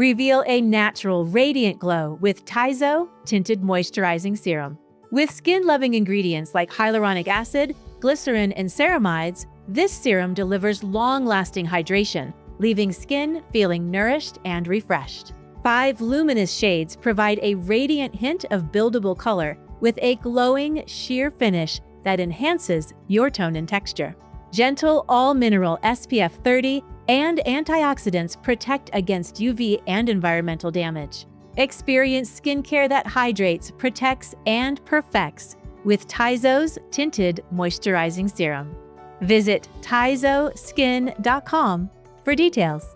Reveal a natural, radiant glow with Taizo Tinted Moisturizing Serum. With skin-loving ingredients like hyaluronic acid, glycerin, and ceramides, this serum delivers long-lasting hydration, leaving skin feeling nourished and refreshed. 5 luminous shades provide a radiant hint of buildable color with a glowing, sheer finish that enhances your tone and texture. Gentle, all-mineral SPF 30 and antioxidants protect against UV and environmental damage. Experience skincare that hydrates, protects, and perfects with Taizo's Tinted Moisturizing Serum. Visit taizoskin.com for details.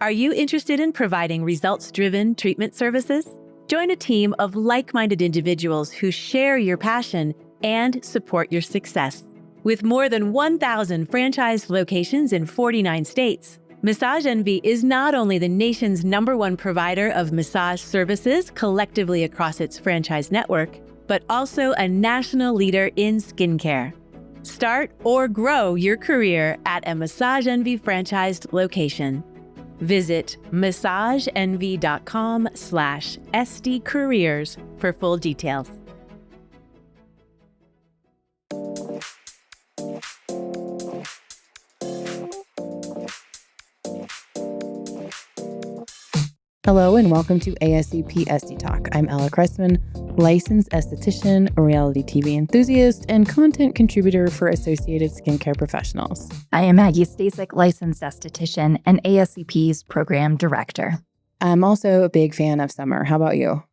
Are you interested in providing results-driven treatment services? Join a team of like-minded individuals who share your passion and support your success. With more than 1,000 franchised locations in 49 states, Massage Envy is not only the nation's #1 provider of massage services collectively across its franchise network, but also a national leader in skincare. Start or grow your career at a Massage Envy franchised location. Visit massageenvy.com/SDcareers for full details. Hello and welcome to ASCP Esty Talk. I'm Ella Cressman, licensed esthetician, a reality TV enthusiast, and content contributor for Associated Skincare Professionals. I am Maggie Staszcuk, licensed esthetician and ASCP's program director. I'm also a big fan of summer. How about you?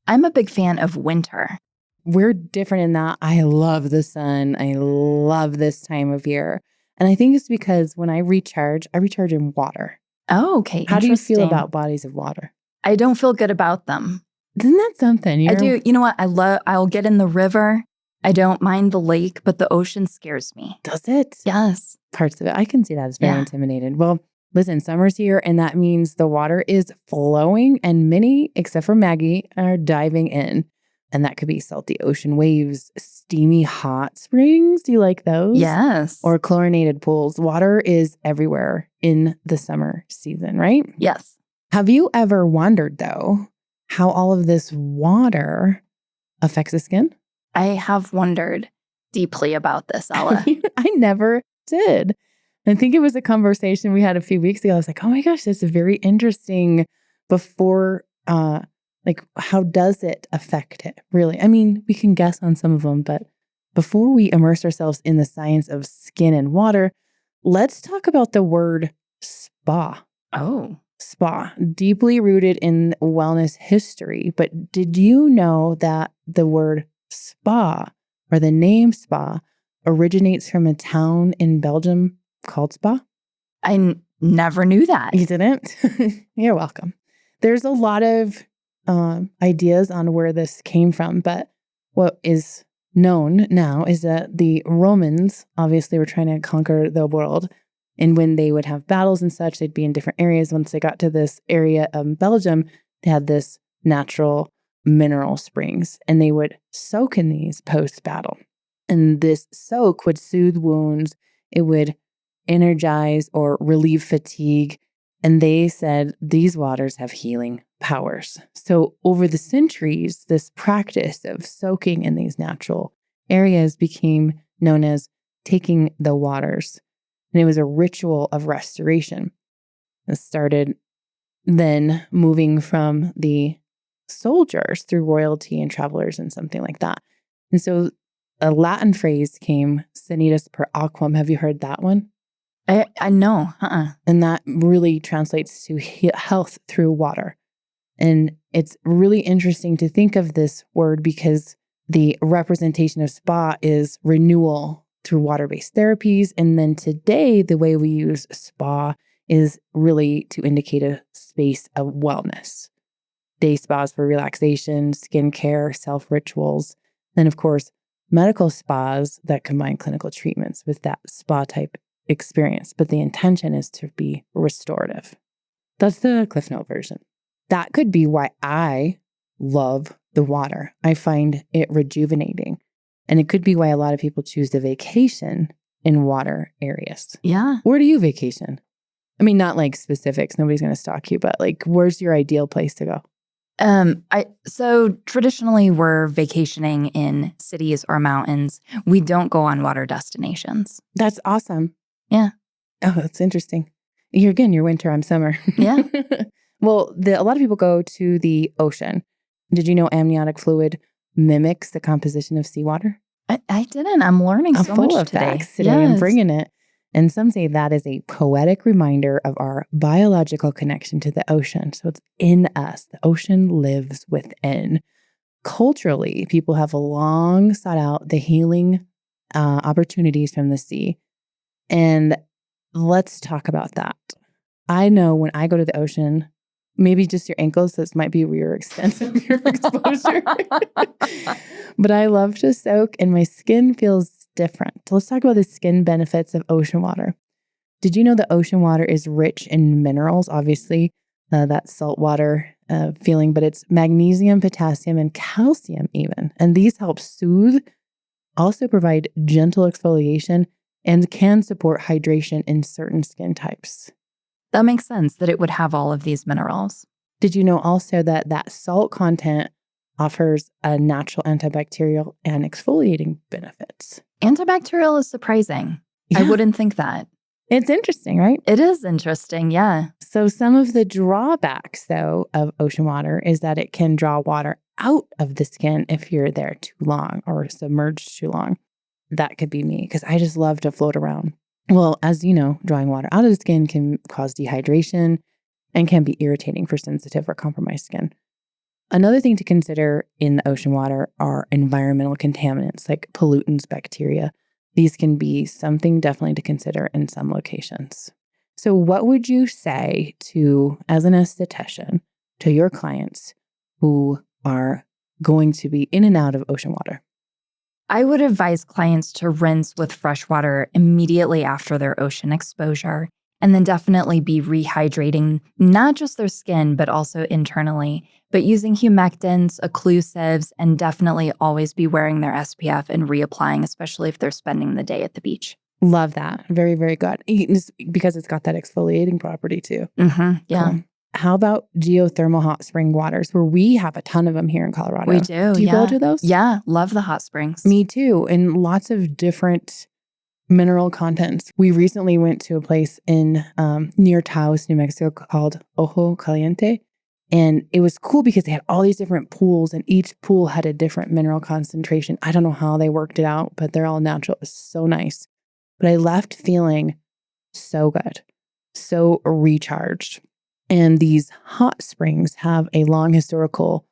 I'm a big fan of winter. We're different in that I love the sun. I love this time of year. And I think it's because when I recharge in water. Oh, okay. How do you feel about bodies of water? I don't feel good about them. Isn't that something? I do. You know what? I'll get in the river. I don't mind the lake, but the ocean scares me. Does it? Yes. Parts of it. I can see that as very intimidated. Well, listen, summer's here, and that means the water is flowing, and many, except for Maggie, are diving in. And that could be salty ocean waves, steamy hot springs. Do you like those? Yes. Or chlorinated pools. Water is everywhere in the summer season, right? Yes. Have you ever wondered, though, how all of this water affects the skin? I have wondered deeply about this, Ella. I never did. I think it was a conversation we had a few weeks ago. I was like, oh my gosh, this is very interesting. Before, how does it affect it, really? I mean, we can guess on some of them, but before we immerse ourselves in the science of skin and water, let's talk about the word spa. Oh. Spa, deeply rooted in wellness history. But did you know that the word spa, or the name spa, originates from a town in Belgium called Spa? I never knew that. You didn't? You're welcome. There's a lot of ideas on where this came from, but what is known now is that the Romans obviously were trying to conquer the world, and when they would have battles and such, they'd be in different areas. Once they got to this area of Belgium, they had this natural mineral springs, and they would soak in these post-battle, and this soak would soothe wounds. It would energize or relieve fatigue. And they said these waters have healing powers. So over the centuries, this practice of soaking in these natural areas became known as taking the waters. And it was a ritual of restoration. It started then moving from the soldiers through royalty and travelers and something like that. And so a Latin phrase came, sanitas per aquam. Have you heard that one? I know. And that really translates to health through water. And it's really interesting to think of this word because the representation of spa is renewal through water-based therapies. And then today, the way we use spa is really to indicate a space of wellness. Day spas for relaxation, skincare, self-rituals. Then, of course, medical spas that combine clinical treatments with that spa-type experience, but the intention is to be restorative. That's the Cliff Note version. That could be why I love the water. I find it rejuvenating. And it could be why a lot of people choose to vacation in water areas. Yeah. Where do you vacation? I mean, not like specifics. Nobody's going to stalk you, but like, where's your ideal place to go? So traditionally we're vacationing in cities or mountains. We don't go on water destinations. That's awesome. Yeah. Oh, that's interesting. You're winter, I'm summer. Yeah. Well, a lot of people go to the ocean. Did you know amniotic fluid mimics the composition of seawater? I didn't. I'm learning I'm so full much of today. facts today. I'm Yes. bringing it. And some say that is a poetic reminder of our biological connection to the ocean. So it's in us. The ocean lives within. Culturally, people have long sought out the healing opportunities from the sea. And let's talk about that. I know when I go to the ocean, maybe just your ankles, this might be your extent of your exposure. But I love to soak and my skin feels different. Let's talk about the skin benefits of ocean water. Did you know that ocean water is rich in minerals? Obviously, that saltwater feeling, but it's magnesium, potassium, and calcium even. And these help soothe, also provide gentle exfoliation, and can support hydration in certain skin types. That makes sense that it would have all of these minerals. Did you know also that salt content offers a natural antibacterial and exfoliating benefits? Antibacterial is surprising. Yeah. I wouldn't think that. It's interesting, right? It is interesting, yeah. So some of the drawbacks, though, of ocean water is that it can draw water out of the skin if you're there too long or submerged too long. That could be me because I just love to float around. Well, as you know, drawing water out of the skin can cause dehydration and can be irritating for sensitive or compromised skin. Another thing to consider in the ocean water are environmental contaminants like pollutants, bacteria. These can be something definitely to consider in some locations. So what would you say to, as an esthetician, to your clients who are going to be in and out of ocean water? I would advise clients to rinse with fresh water immediately after their ocean exposure, and then definitely be rehydrating not just their skin, but also internally, but using humectants, occlusives, and definitely always be wearing their SPF and reapplying, especially if they're spending the day at the beach. Love that. Very, very good. Because it's got that exfoliating property too. Yeah. Cool. How about geothermal hot spring waters, where we have a ton of them here in Colorado? We do. Do you go to those? Yeah. Love the hot springs. Me too. And lots of different mineral contents. We recently went to a place in near Taos, New Mexico called Ojo Caliente. And it was cool because they had all these different pools and each pool had a different mineral concentration. I don't know how they worked it out, but they're all natural. It was so nice. But I left feeling so good, so recharged. And these hot springs have a long historical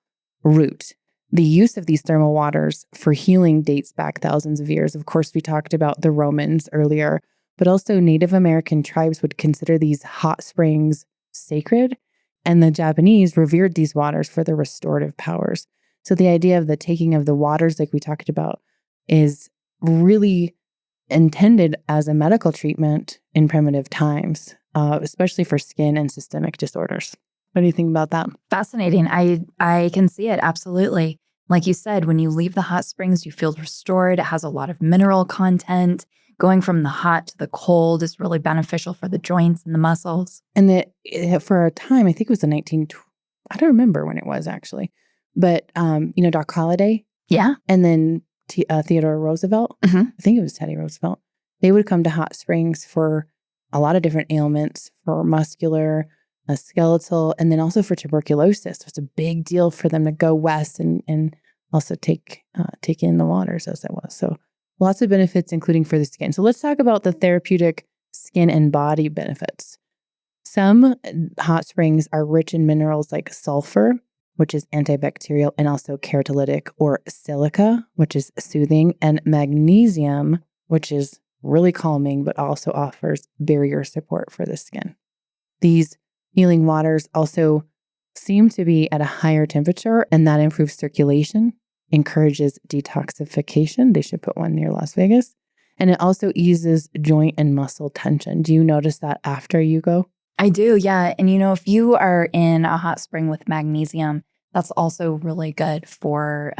root. The use of these thermal waters for healing dates back thousands of years. Of course, we talked about the Romans earlier, but also Native American tribes would consider these hot springs sacred, and the Japanese revered these waters for their restorative powers. So the idea of the taking of the waters, like we talked about, is really intended as a medical treatment in primitive times, especially for skin and systemic disorders. What do you think about that? Fascinating. I can see it. Absolutely. Like you said, when you leave the hot springs, you feel restored. It has a lot of mineral content. Going from the hot to the cold is really beneficial for the joints and the muscles. And for a time, I think it was the I don't remember when it was actually, but Doc Holliday. Yeah. And then Theodore Roosevelt. Mm-hmm. I think it was Teddy Roosevelt. They would come to hot springs for a lot of different ailments, for muscular, skeletal, and then also for tuberculosis. So it's a big deal for them to go west and also take in the waters as it was. So lots of benefits, including for the skin. So let's talk about the therapeutic skin and body benefits. Some hot springs are rich in minerals like sulfur, which is antibacterial, and also keratolytic, or silica, which is soothing, and magnesium, which is really calming, but also offers barrier support for the skin. These healing waters also seem to be at a higher temperature, and that improves circulation, encourages detoxification. They should put one near Las Vegas. And it also eases joint and muscle tension. Do you notice that after you go? I do, yeah. And if you are in a hot spring with magnesium, that's also really good for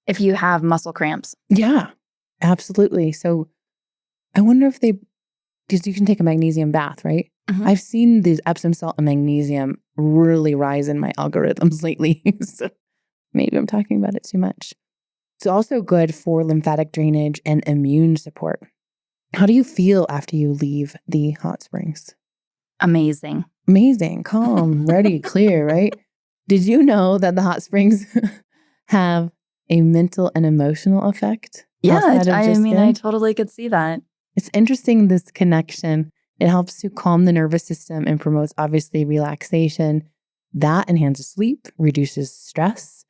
if you have muscle cramps. Yeah, absolutely. So I wonder if because you can take a magnesium bath, right? I've seen these Epsom salt and magnesium really rise in my algorithms lately. So maybe I'm talking about it too much. It's also good for lymphatic drainage and immune support. How do you feel after you leave the hot springs? Amazing. Amazing, calm, ready, clear, right? Did you know that the hot springs have a mental and emotional effect? Yeah, I skin? totally could see that. It's interesting, this connection. It helps to calm the nervous system and promotes, obviously, relaxation. That enhances sleep, reduces stress,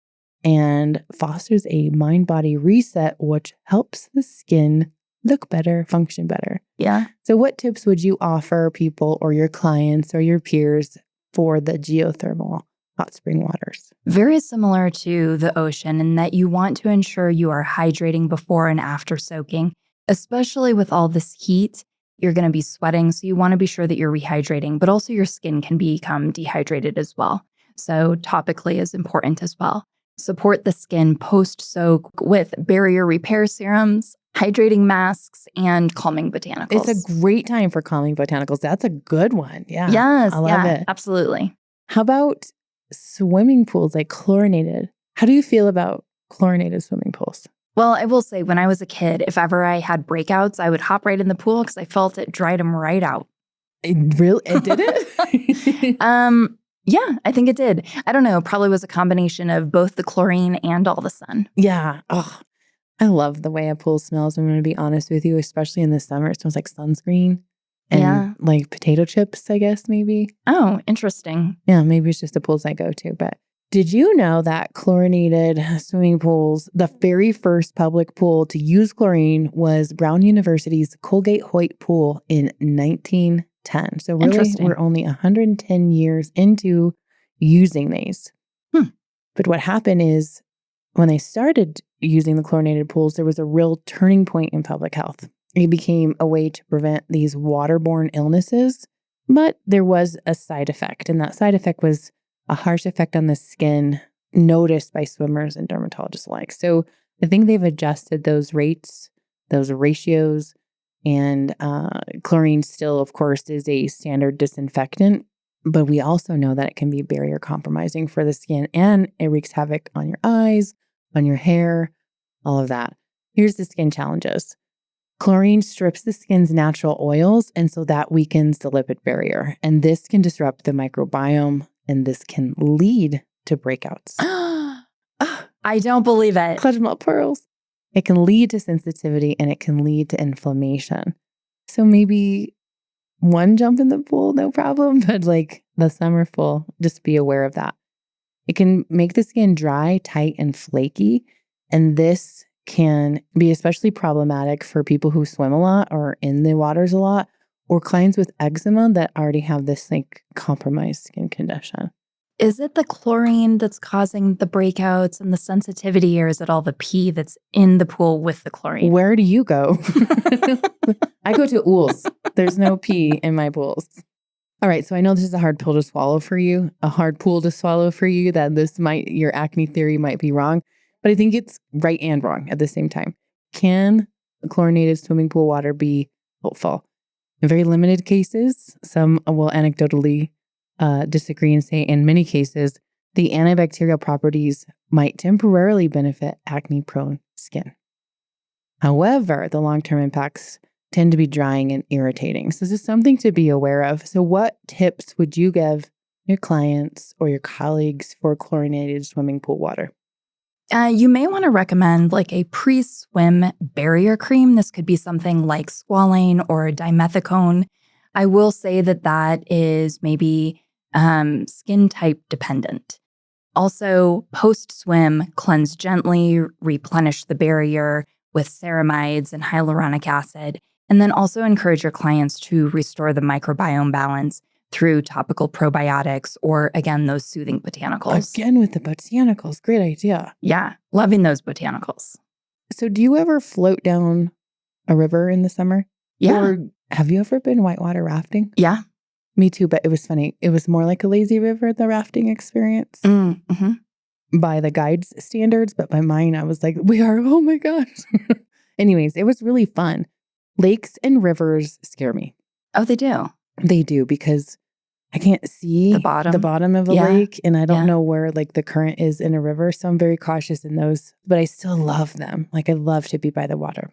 and fosters a mind-body reset, which helps the skin look better, function better. Yeah. So what tips would you offer people or your clients or your peers for the geothermal hot spring waters? Very similar to the ocean in that you want to ensure you are hydrating before and after soaking, especially with all this heat. You're going to be sweating, so you want to be sure that you're rehydrating, but also your skin can become dehydrated as well. So topically is important as well. Support the skin post-soak with barrier repair serums, hydrating masks, and calming botanicals. It's a great time for calming botanicals. That's a good one. Yeah. Yes. I love it. Absolutely. How about swimming pools, like chlorinated? How do you feel about chlorinated swimming pools? Well, I will say when I was a kid, if ever I had breakouts, I would hop right in the pool because I felt it dried them right out. It did it? Yeah, I think it did. I don't know. Probably was a combination of both the chlorine and all the sun. Yeah. Oh, I love the way a pool smells. I'm going to be honest with you, especially in the summer. It smells like sunscreen and like potato chips, I guess, maybe. Oh, interesting. Yeah, maybe it's just the pools I go to. But did you know that chlorinated swimming pools, the very first public pool to use chlorine was Brown University's Colgate-Hoyt pool in 1910. So really, we're only 110 years into using these. But what happened is when they started using the chlorinated pools, there was a real turning point in public health. It became a way to prevent these waterborne illnesses, but there was a side effect. And that side effect was a harsh effect on the skin noticed by swimmers and dermatologists alike. So I think they've adjusted those rates, those ratios, and chlorine still, of course, is a standard disinfectant. But we also know that it can be barrier compromising for the skin and it wreaks havoc on your eyes, on your hair, all of that. Here's the skin challenges. Chlorine strips the skin's natural oils, and so that weakens the lipid barrier. And this can disrupt the microbiome, and this can lead to breakouts. I don't believe it. Clutch them up, pearls. It can lead to sensitivity, and it can lead to inflammation. So maybe one jump in the pool, no problem. But like the summer pool, just be aware of that. It can make the skin dry, tight, and flaky. And this can be especially problematic for people who swim a lot or in the waters a lot, or clients with eczema that already have this like compromised skin condition. Is it the chlorine that's causing the breakouts and the sensitivity, or is it all the pee that's in the pool with the chlorine? Where do you go? I go to Ools. There's no pee in my pools. All right, so I know this is a hard pill to swallow for you, a hard pool to swallow for you, that your acne theory might be wrong, but I think it's right and wrong at the same time. Can chlorinated swimming pool water be helpful? In very limited cases, some will anecdotally disagree and say in many cases, the antibacterial properties might temporarily benefit acne-prone skin. However, the long-term impacts tend to be drying and irritating. So this is something to be aware of. So what tips would you give your clients or your colleagues for chlorinated swimming pool water? You may want to recommend like a pre-swim barrier cream. This could be something like squalane or dimethicone. I will say that is maybe skin type dependent. Also, post-swim, cleanse gently, replenish the barrier with ceramides and hyaluronic acid, and then also encourage your clients to restore the microbiome balance through topical probiotics or, again, those soothing botanicals. Again with the botanicals. Great idea. Yeah, loving those botanicals. So do you ever float down a river in the summer? Yeah. Or have you ever been whitewater rafting? Yeah. Me too, but it was funny. It was more like a lazy river, the rafting experience. Mm-hmm. By the guide's standards, but by mine, I was like, oh my gosh. Anyways, it was really fun. Lakes and rivers scare me. Oh, they do. They do, because I can't see The bottom of a Yeah. lake, and I don't Yeah. know where like the current is in a river. So I'm very cautious in those, but I still love them. Like I love to be by the water.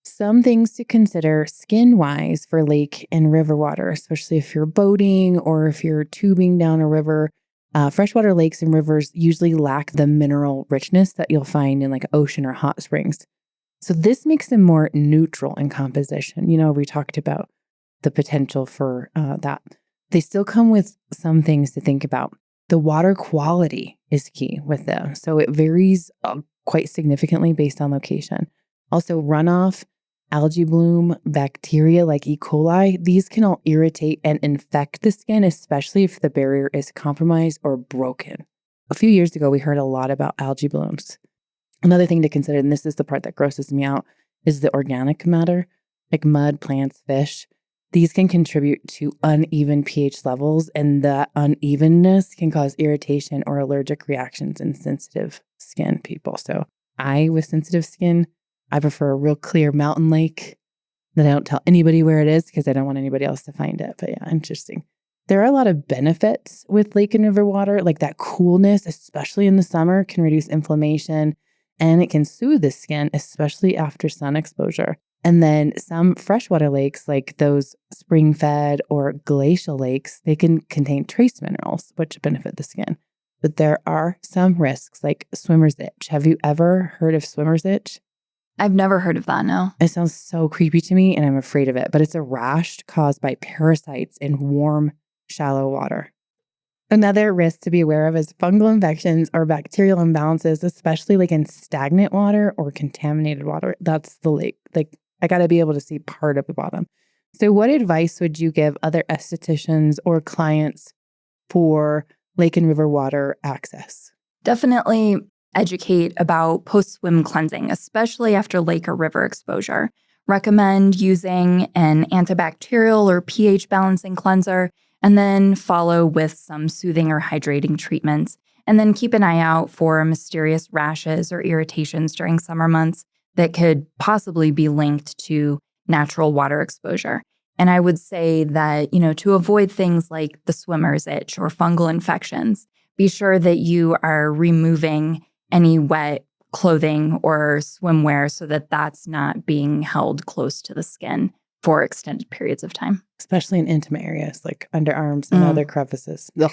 Some things to consider skin-wise for lake and river water, especially if you're boating or if you're tubing down a river. Freshwater lakes and rivers usually lack the mineral richness that you'll find in like ocean or hot springs. So this makes them more neutral in composition. You know, we talked about the potential for that. They still come with some things to think about. The water quality is key with them. So it varies quite significantly based on location. Also, runoff, algae bloom, bacteria like E. coli, these can all irritate and infect the skin, especially if the barrier is compromised or broken. A few years ago, we heard a lot about algae blooms. Another thing to consider, and this is the part that grosses me out, is the organic matter, like mud, plants, fish. These can contribute to uneven pH levels, and that unevenness can cause irritation or allergic reactions in sensitive skin people. So with sensitive skin, I prefer a real clear mountain lake that I don't tell anybody where it is because I don't want anybody else to find it. But yeah, interesting. There are a lot of benefits with lake and river water, like that coolness, especially in the summer, can reduce inflammation, and it can soothe the skin, especially after sun exposure. And then some freshwater lakes, like those spring-fed or glacial lakes, they can contain trace minerals, which benefit the skin. But there are some risks, like swimmer's itch. Have you ever heard of swimmer's itch? I've never heard of that, no. It sounds so creepy to me, and I'm afraid of it. But it's a rash caused by parasites in warm, shallow water. Another risk to be aware of is fungal infections or bacterial imbalances, especially like in stagnant water or contaminated water. That's the lake. Like, I got to be able to see part of the bottom. So what advice would you give other estheticians or clients for lake and river water access? Definitely educate about post-swim cleansing, especially after lake or river exposure. Recommend using an antibacterial or pH balancing cleanser, and then follow with some soothing or hydrating treatments. And then keep an eye out for mysterious rashes or irritations during summer months that could possibly be linked to natural water exposure. And I would say that, to avoid things like the swimmer's itch or fungal infections, be sure that you are removing any wet clothing or swimwear so that that's not being held close to the skin for extended periods of time. Especially in intimate areas like underarms and other crevices. Ugh.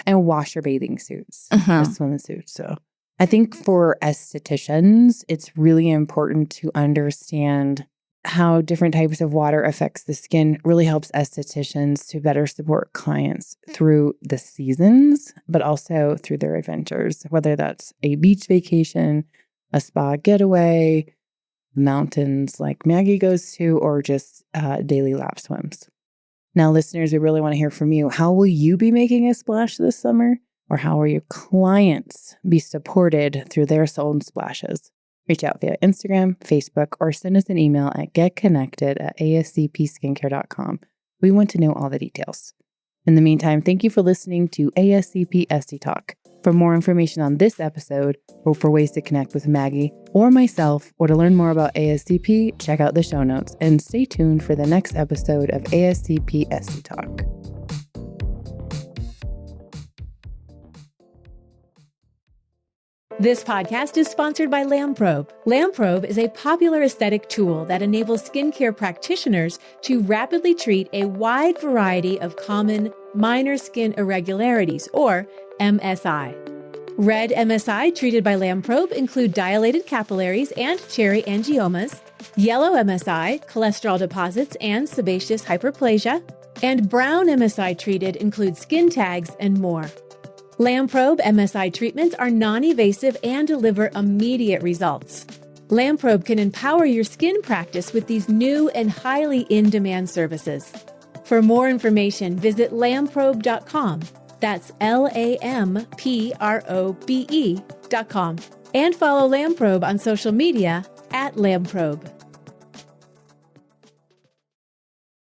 And wash your bathing suits, or swimming suits. So I think for estheticians, it's really important to understand how different types of water affects the skin. Really helps estheticians to better support clients through the seasons, but also through their adventures, whether that's a beach vacation, a spa getaway, mountains like Maggie goes to, or just daily lap swims. Now, listeners, we really want to hear from you. How will you be making a splash this summer? Or how will your clients be supported through their own splashes? Reach out via Instagram, Facebook, or send us an email at getconnected@ascpskincare.com. We want to know all the details. In the meantime, thank you for listening to ASCP Esty Talk. For more information on this episode, or for ways to connect with Maggie or myself, or to learn more about ASCP, check out the show notes and stay tuned for the next episode of ASCP Esty Talk. This podcast is sponsored by Lamprobe. Lamprobe is a popular aesthetic tool that enables skincare practitioners to rapidly treat a wide variety of common minor skin irregularities, or MSI. Red MSI treated by Lamprobe include dilated capillaries and cherry angiomas, yellow MSI, cholesterol deposits and sebaceous hyperplasia, and brown MSI treated include skin tags and more. Lamprobe MSI treatments are non-invasive and deliver immediate results. Lamprobe can empower your skin practice with these new and highly in-demand services. For more information, visit lamprobe.com. That's LAMPROBE.com. And follow Lamprobe on social media @Lamprobe.